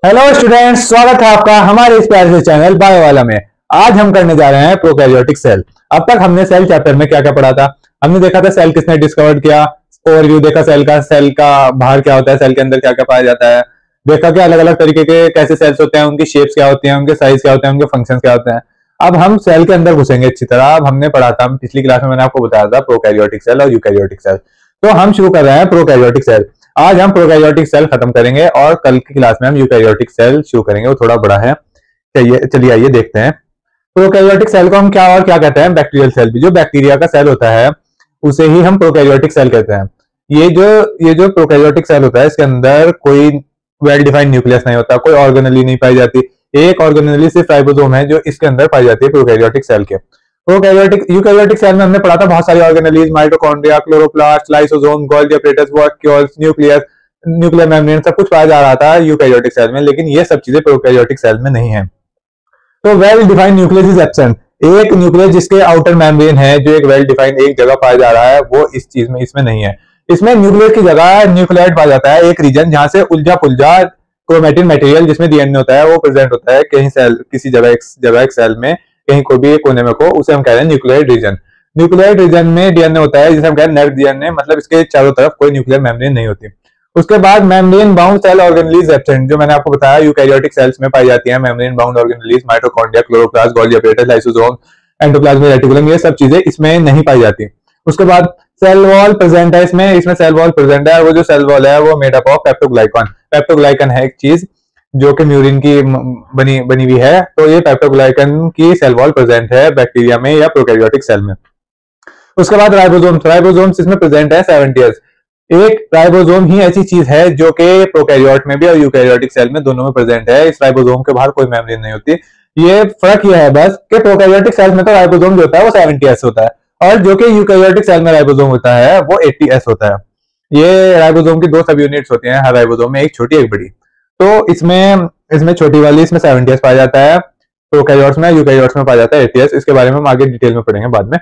Hello students, स्वागत है आपका हमारे इस प्यारे से चैनल बायो वाला में। आज हम करने जा रहे हैं प्रोकैरियोटिक सेल। अब तक हमने सेल चैप्टर में क्या क्या पढ़ा था। हमने देखा था सेल किसने डिस्कवर किया, ओवरव्यू देखा सेल का बाहर क्या होता है, सेल के अंदर क्या क्या पाया जाता है, देखा कि अलग अलग तरीके के कैसे सेल्स होते हैं, उनकी शेप्स क्या होती हैं, उनके साइज क्या होते हैं, उनके फंक्शन क्या होते हैं। अब हम सेल के अंदर घुसेंगे अच्छी तरह। अब हमने पढ़ा था, पिछली क्लास में मैंने आपको बताया था प्रोकैरियोटिक सेल और यूकैरियोटिक सेल। तो हम शुरू कर रहे हैं प्रोकैरियोटिक सेल। आज हम प्रोकैरियोटिक सेल खत्म करेंगे और कल की क्लास में हम यूकैरियोटिक सेल शुरू करेंगे, वो थोड़ा बड़ा है। चलिए आइए देखते हैं प्रोकैरियोटिक सेल को हम क्या और क्या कहते हैं। बैक्टीरियल सेल भी, जो बैक्टीरिया का सेल होता है उसे ही हम प्रोकैरियोटिक सेल कहते हैं। ये जो प्रोकैरियोटिक सेल होता है, इसके अंदर कोई वेल डिफाइंड न्यूक्लियस नहीं होता, कोई ऑर्गेनेली नहीं पाई जाती। एक ऑर्गेनेली सिर्फ राइबोसोम है जो इसके अंदर पाई जाती है प्रोकैरियोटिक सेल के। प्रोकैरियोटिक यूकैरियोटिक सेल में हमने पढ़ा था बहुत सारी organelles, mitochondria, chloroplast, lysosome, Golgi apparatus, vacuoles, nucleus, nuclear membrane, सब कुछ पाया जा रहा था यूकैरियोटिक सेल में, लेकिन ये सब चीजें प्रोकैरियोटिक सेल में नहीं है। तो well defined nucleus is absent. एक न्यूक्लियस जिसके आउटर मेम्ब्रेन है, जो एक वेल डिफाइंड एक जगह पाया जा रहा है, वो इस चीज में इसमें नहीं है। इसमें न्यूक्लियस की जगह न्यूक्लियाइड पाया जाता है, एक रीजन जहां से उलझा पुलझा क्रोमेटिन मटेरियल जिसमें डीएनए होता है वो प्रेजेंट होता है कहीं सेल, किसी जगह एक सेल में, कहीं को भी एक कोने में को, उसे हम कह रहे हैं न्यूक्लियोइड रीजन। न्यूक्लियोइड रीजन में डीएनए होता है जिसे हम कह रहे हैं नेट डीएनए, मतलब इसके चारों तरफ कोई न्यूक्लियर मेम्ब्रेन नहीं होती। उसके बाद membrane bound cell organelles absent, जो मैंने आपको बताया यूकैरियोटिक सेल्स में पाई जाती है। Membrane bound organelles, mitochondria, chloroplast, Golgi apparatus, lysosome, endoplasmic reticulum, ये सब चीजें इसमें नहीं पाई जाती। उसके बाद सेल वॉल प्रेजेंट है इसमें सेल वॉल प्रेजेंट है, और वो जो सेल वॉल है वो मेड अप ऑफ पेप्टोग्लाइकन। पेप्टोग्लाइकन है एक चीज जो कि म्यूरिन की बनी हुई है, तो ये पेप्टोग्लाइकन की सेल वॉल प्रेजेंट है बैक्टीरिया में या प्रोकैरियोटिक सेल में। उसके बाद राइबोसोम्स इसमें प्रेजेंट है 70 एक राइबोसोम ही ऐसी चीज है जो कि प्रोकैरियोट में भी और यूकैरियोटिक सेल में दोनों में प्रेजेंट है। इस राइबोसोम के बाहर कोई मेम्ब्रेन नहीं होती। ये फर्क यह है बस कि प्रोकैरियोटिक सेल में तो राइबोसोम जो होता है वो 70S होता है, और जो कि यूकैरियोटिक सेल में राइबोसोम होता है वो 80S होता है। ये राइबोसोम की दो सब यूनिट्स होती हैं हर राइबोसोम में, एक छोटी एक बड़ी। तो इसमें छोटी वाली इसमें 70S पाया जाता है, प्रोकैरियोट्स में, यूकैरियोट्स में पाया जाता है 80S। इसके बारे में हम आगे डिटेल में पढ़ेंगे बाद में।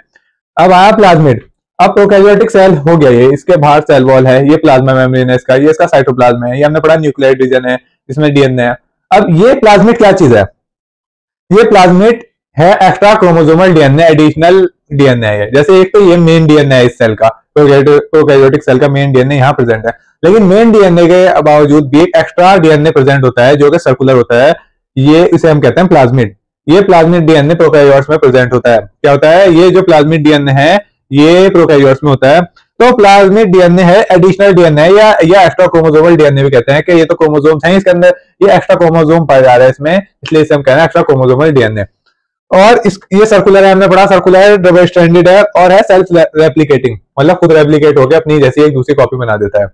अब आया प्लाज्मिड। अब प्रोकैरियोटिक सेल हो गया, ये इसके बाहर सेल वॉल है, ये प्लाज्मा मेम्ब्रेन है इसका, ये इसका साइटोप्लाज्म है, ये हमने पढ़ा न्यूक्लियोइड रीजन है जिसमें डीएनए है। अब ये प्लाज्मिड क्या चीज है? ये प्लाज्मिड है extra chromosomal DNA, additional DNA है। जैसे एक तो ये मेन डीएनए है इस सेल का, प्रोकैरियोटिक सेल का मेन डीएनए यहाँ प्रेजेंट है, लेकिन मेन डीएनए के बावजूद भी एक एक्स्ट्रा डीएनए प्रेजेंट होता है जो कि सर्कुलर होता है। ये इसे हम कहते हैं प्लाज्मिड। ये प्लाज्मिड डीएनए प्रोकैरियोट्स में प्रेजेंट होता है। क्या होता है? ये जो प्लाज्मिड डीएनए है ये प्रोकैरियोट्स में होता है। तो प्लाज्मिड डीएनए है एडिशनल डीएनए या एक्स्ट्रा क्रोमोसोमल डीएनए भी कहते हैं, कि ये तो क्रोमोसोम्स हैं इसके अंदर, ये एक्स्ट्रा क्रोमोसोम पाया जा रहा है इसमें, इसलिए इसे हम कह रहे हैं एक्स्ट्रा क्रोमोसोमल डीएनए। और ये सर्कुलर है, हमने पढ़ा सर्कुलर, डबल स्ट्रैंडेड है और है सेल्फ रेप्लिकेटिंग, मतलब खुद रेप्लिकेट होकर अपनी जैसी एक दूसरी कॉपी बना देता है।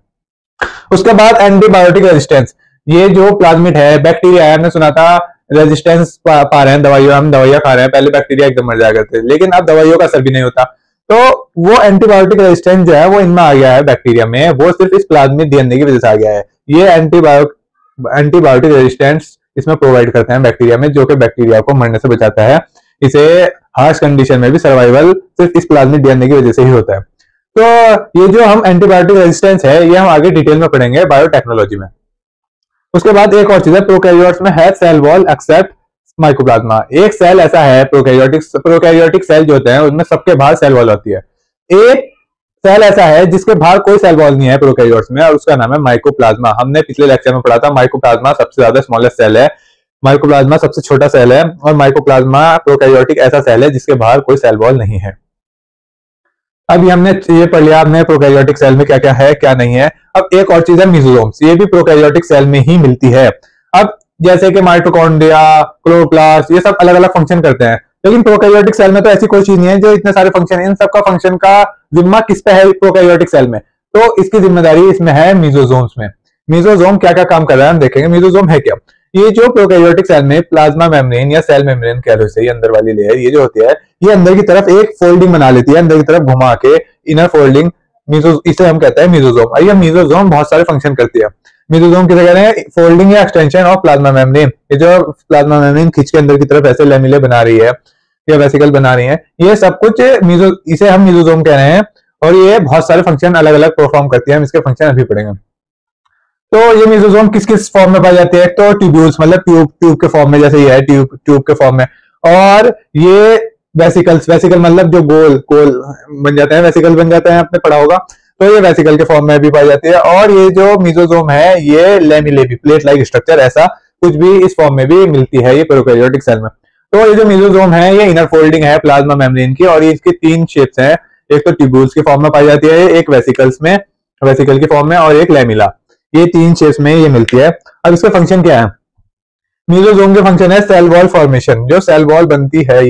उसके बाद एंटीबायोटिक रेजिस्टेंस। ये जो प्लाज्मिड है, बैक्टीरिया है, हमने सुना था रेजिस्टेंस पा रहे हैं दवाइयों, हम दवाइयां खा रहे हैं, पहले बैक्टीरिया एकदम मर जाया करते, लेकिन अब दवाइयों का असर भी नहीं होता। तो वो एंटीबायोटिक रेजिस्टेंस जो है वो इनमें आ गया है बैक्टीरिया में, वो सिर्फ इस प्लाज्मिड डीएनए की वजह से आ गया है। ये एंटीबायोटिक रेजिस्टेंस इसमें प्रोवाइड करते हैं बैक्टीरिया में, जो कि बैक्टीरिया को मरने से बचाता है। इसे हार्श कंडीशन में भी सर्वाइवल सिर्फ इस प्लाज्मिड डीएनए की वजह से ही होता है। तो ये जो हम एंटीबायोटिक रेजिस्टेंस है ये हम आगे डिटेल में पढ़ेंगे बायोटेक्नोलॉजी में। उसके बाद एक और चीज है, प्रोकैरियोट्स में है सेल वॉल एक्सेप्ट माइकोप्लाज्मा। एक सेल ऐसा है, प्रोकैरियोटिक सेल जो होते हैं उनमें सबके बाहर सेल वॉल होती है। एक सेल ऐसा है जिसके बाहर कोई सेल वॉल नहीं है प्रोकैरियोट्स में, और उसका नाम है माइकोप्लाज्मा। हमने पिछले लेक्चर में पढ़ा था माइकोप्लाज्मा सबसे ज्यादा स्मॉलेस्ट सेल है, माइकोप्लाज्मा सबसे छोटा सेल है, और माइकोप्लाज्मा प्रोकैरियोटिक ऐसा सेल है जिसके बाहर कोई सेल वॉल नहीं है। अभी हमने ये पढ़ लिया हमने प्रोकैरियोटिक सेल में क्या क्या है क्या नहीं है। अब एक और चीज है मेसोसोम्स, ये भी प्रोकैरियोटिक सेल में ही मिलती है। अब जैसे कि माइटोकॉन्ड्रिया, क्लोरोप्लास्ट, ये सब अलग अलग फंक्शन करते हैं, लेकिन प्रोकैरियोटिक सेल में तो ऐसी कोई चीज नहीं है जो इतने सारे फंक्शन, इन सबका फंक्शन का जिम्मा किस पे है प्रोकैरियोटिक सेल में? तो इसकी जिम्मेदारी इसमें है मेसोसोम्स में। मेसोसोम क्या क्या काम कर रहा है हम देखेंगे। मेसोसोम है क्या? ये जो प्रोकैरियोटिक सेल में प्लाज्मा मेम्ब्रेन या सेल मेम्ब्रेन कह लो इसे, ये अंदर वाली लेयर ये जो होती है, ये अंदर की तरफ एक फोल्डिंग बना लेती है, अंदर की तरफ घुमा के इनर फोल्डिंग, इसे हम कहते हैं मेसोसोम। और ये मेसोसोम बहुत सारे फंक्शन करती है। मेसोसोम किसे कह रहे हैं? फोल्डिंग या एक्सटेंशन ऑफ प्लाज्मा मेम्ब्रेन। ये जो प्लाज्मा मेम्ब्रेन खींच के अंदर की तरफ ऐसे लैमेले बना रही है या वेसिकल बना रही है, ये सब कुछ इसे हम मेसोसोम कह रहे हैं, और ये बहुत सारे फंक्शन अलग अलग परफॉर्म करती है। हम इसके फंक्शन अभी पढ़ेंगे। तो ये मेसोसोम किस किस फॉर्म में पाए जाते हैं? तो ट्यूब्यूल्स मतलब ट्यूब के फॉर्म में, जैसे ये है ट्यूब के फॉर्म में। और ये वेसिकल्स, वेसिकल मतलब जो गोल गोल बन जाते हैं, वेसिकल बन जाते हैं, आपने पढ़ा होगा। तो ये वेसिकल के फॉर्म में भी पाई जाती है। और ये जो मेसोसोम है ये लेमिलेबी प्लेट लाइक स्ट्रक्चर ऐसा कुछ भी इस फॉर्म में भी मिलती है ये प्रोकैरियोटिक सेल में। तो ये जो मेसोसोम है ये इनर फोल्डिंग है प्लाज्मा मेम्ब्रेन की, और ये इसकी तीन शेप्स हैं। एक तो ट्यूब्यूल्स के फॉर्म में पाई जाती है, एक वेसिकल्स में, वेसिकल के फॉर्म में, और एक लेमिला। ये तीन शेप्स में ये मिलती है। अब इसका फंक्शन क्या है? मेसोसोम के फंक्शन है सेल वॉल फॉर्मेशन। जो सेल वॉल बनती है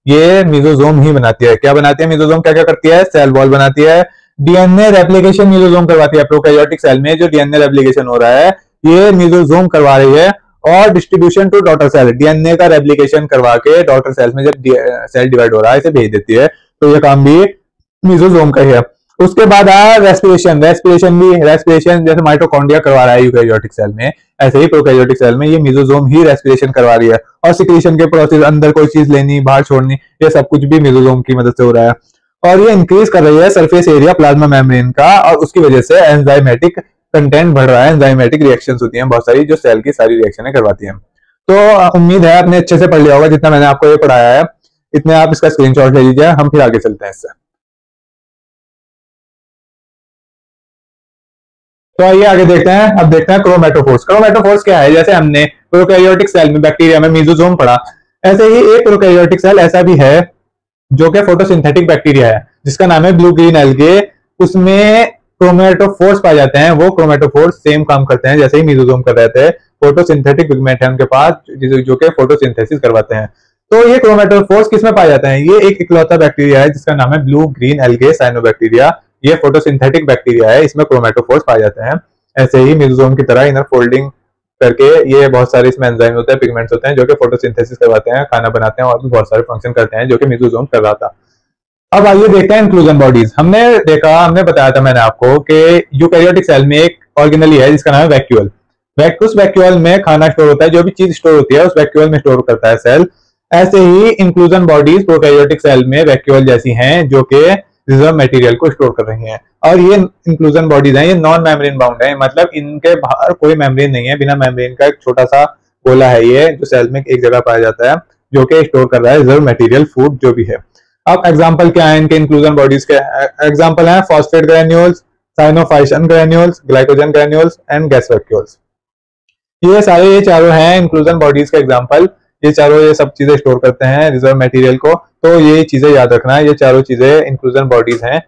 ये मेसोसोम ही बनाती है। क्या बनाती है मेसोसोम? क्या क्या करती है? सेल वॉल बनाती है। डीएनए रेप्लिकेशन मेसोसोम करवाती है। प्रोकैरियोटिक सेल में जो डीएनए रेप्लिकेशन हो रहा है ये मेसोसोम करवा रही है। और distribution to daughter cell, DNA का रेप्लिकेशन करवा के डॉटर सेल में जब सेल डिवाइड हो रहा है इसे भेज देती है। तो ये काम भी मेसोसोम का ही है। उसके बाद आया रेस्पिरेशन। रेस्पिरेशन जैसे माइटोकॉन्ड्रिया करवा रहा है यूकैरियोटिक सेल में, ऐसे ही प्रोकैरियोटिक सेल में ये मेसोसोम ही रेस्पिरेशन करवा रही है। और सिक्रीशन के प्रोसेस, अंदर कोई चीज लेनी बाहर छोड़नी, ये सब कुछ भी मेसोसोम की मदद से हो रहा है। और ये इंक्रीज कर रही है सरफेस एरिया प्लाज्मा मेम्ब्रेन का, और उसकी वजह से एंजाइमेटिक कंटेंट बढ़ रहा है। एंजाइमेटिक रिएक्शंस होती हैं बहुत सारी जो सेल की सारी रिएक्शनें करवाती हैं। तो उम्मीद है आपने अच्छे से पढ़ लिया होगा जितना मैंने आपको ये पढ़ाया है। इतने आप इसका स्क्रीनशॉट ले लीजिए, हम फिर आगे चलते हैं इससे। तो आइए आगे देखते हैं। अब देखते हैं क्रोमेटोफोर्स। क्रोमेटोफोर्स क्या है? जैसे हमने प्रोकैरियोटिक सेल में बैक्टीरिया में मेसोसोम पढ़ा, ऐसे ही एक प्रोकैरियोटिक सेल ऐसा भी है जो कि फोटोसिंथेटिक बैक्टीरिया है जिसका नाम है ब्लू ग्रीन एल्गे। उसमें क्रोमेटोफोर्स पाए जाते हैं। वो क्रोमेटोफोर्स सेम काम करते हैं जैसे ही मेसोसोम कर रहे थे। फोटोसिंथेटिक पिगमेंट है उनके पास जो कि फोटोसिंथेसिस करवाते हैं। तो ये क्रोमेटोफोर्स किस में पाए जाते हैं? ये एक इकलौता बैक्टीरिया है जिसका नाम है ब्लू ग्रीन एल्गे साइनोबैक्टीरिया। ये फोटोसिंथेटिक बैक्टीरिया है, इसमें क्रोमेटोफोर्स पाए जाते हैं। ऐसे ही मेसोसोम की तरह इनर फोल्डिंग करके ये बहुत सारे इसमें एंजाइम होते हैं, पिगमेंट्स होते हैं जो कि फोटोसिंथेसिस करवाते हैं, खाना बनाते हैं और भी बहुत सारे फंक्शन करते हैं जो कि मेसोसोम कर रहा था। अब आइए देखते हैं इंक्लूजन बॉडीज। हमने बताया था मैंने आपको कि यूकैरियोटिक सेल में एक ऑर्गेनली है जिसका नाम है वैक्यूल। उस वैक्यूल में खाना स्टोर होता है, जो भी चीज स्टोर होती है उस वैक्यूल में स्टोर करता है सेल। ऐसे ही इंक्लूजन बॉडीज प्रोकैरियोटिक सेल में वैक्यूल जैसी हैं जो कि रिजर्व मटेरियल को स्टोर कर रही हैं। और ये इंक्लूजन बॉडीज हैं, ये नॉन मेम्ब्रेन बाउंड है, मतलब इनके बाहर कोई मेम्ब्रेन नहीं है, बिना मेम्ब्रेन का एक छोटा सा गोला है ये जो सेल में एक जगह पाया जाता है, जो कि स्टोर कर रहा है रिजर्व मटेरियल, फूड जो भी है। अब एग्जांपल क्या है इनके इंक्लूजन बॉडीज के? एग्जांपल है phosphate granules, cyanophycin granules, glycogen granules and gas vacuoles. ये चारों हैं इंक्लूजन बॉडीज के एग्जांपल। ये चारों ये सब चीजें स्टोर करते हैं रिजर्व मटेरियल को। तो ये चीजें याद रखना है, ये चारों चीजें इंक्लूजन बॉडीज हैं।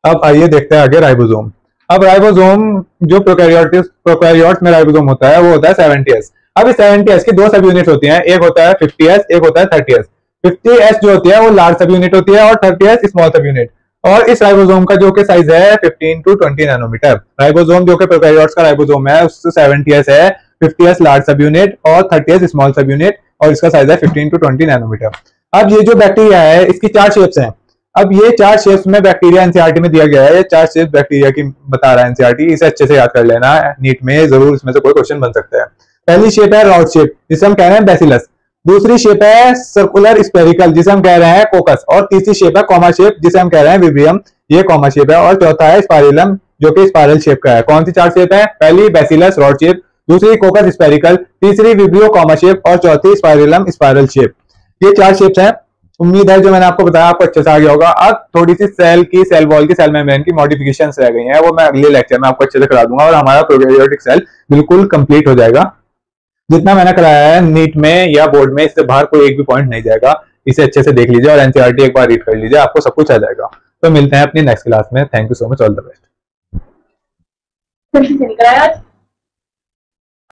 अब आइए देखते हैं आगे राइबोसोम। अब राइबोसोम जो प्रोकैरियोट्स में राइबोसोम होता है वो होता है 70S। अब इस 70S की दो सब यूनिट होती हैं, एक होता है 50S, एक होता है 30S। 50S जो होती है वो लार्ज सब यूनिट होती है और 30S स्मॉल सब यूनिट। और इस राइबोसोम का जो कि साइज है 15 to 20 नैनोमीटर। राइबोसोम जो कि प्रोकैरियोट्स का राइबोसोम है उससे 70S है, 50S लार्ज सब यूनिट और 30S स्मॉल सब यूनिट, और इसका साइज है 15 to 20 नैनोमीटर। अब ये जो बैक्टीरिया है इसकी चार शेप्स हैं। अब ये चार शेप्स में बैक्टीरिया एनसीईआरटी में दिया गया है। ये चार शेप्स बैक्टीरिया की बता रहा है एनसीईआरटी, इसे अच्छे से याद कर लेना, नीट में जरूर इसमें से कोई क्वेश्चन बन सकता है। पहली शेप है रॉड शेप जिसे हम कह रहे हैं बैसिलस। दूसरी शेप है सर्कुलर स्पेरिकल जिसे हम कह रहे हैं कोकस। और तीसरी शेप है कॉमा शेप जिसे हम कह रहे हैं विब्रियम, ये कॉमा शेप है। और चौथा है स्पाइरलम जो कि स्पाइरल शेप का है। कौन सी चार शेप है? पहली बैसिलस रॉड शेप, दूसरी कोकस स्पेरिकल, तीसरी विब्रियो कॉमा शेप और चौथी स्पाइरलम स्पाइरल शेप। ये चार शेप्स हैं। उम्मीद है जो मैंने आपको बताया आपको अच्छे से आ गया होगा। अब थोड़ी सी सेल वॉल की, सेल मेम्ब्रेन की मॉडिफिकेशंस रह गई हैं, वो मैं अगले लेक्चर में आपको अच्छे से करा दूंगा और हमारा प्रोकैरियोटिक सेल बिल्कुल कंप्लीट हो जाएगा। जितना मैंने कराया है नीट में या बोर्ड में इससे बाहर कोई एक भी पॉइंट नहीं जाएगा। इसे अच्छे से देख लीजिए और एनसीईआरटी एक बार रीड कर लीजिए, आपको सब कुछ आ जाएगा। तो मिलते हैं अपनी नेक्स्ट क्लास में। Thank you so much, all the best.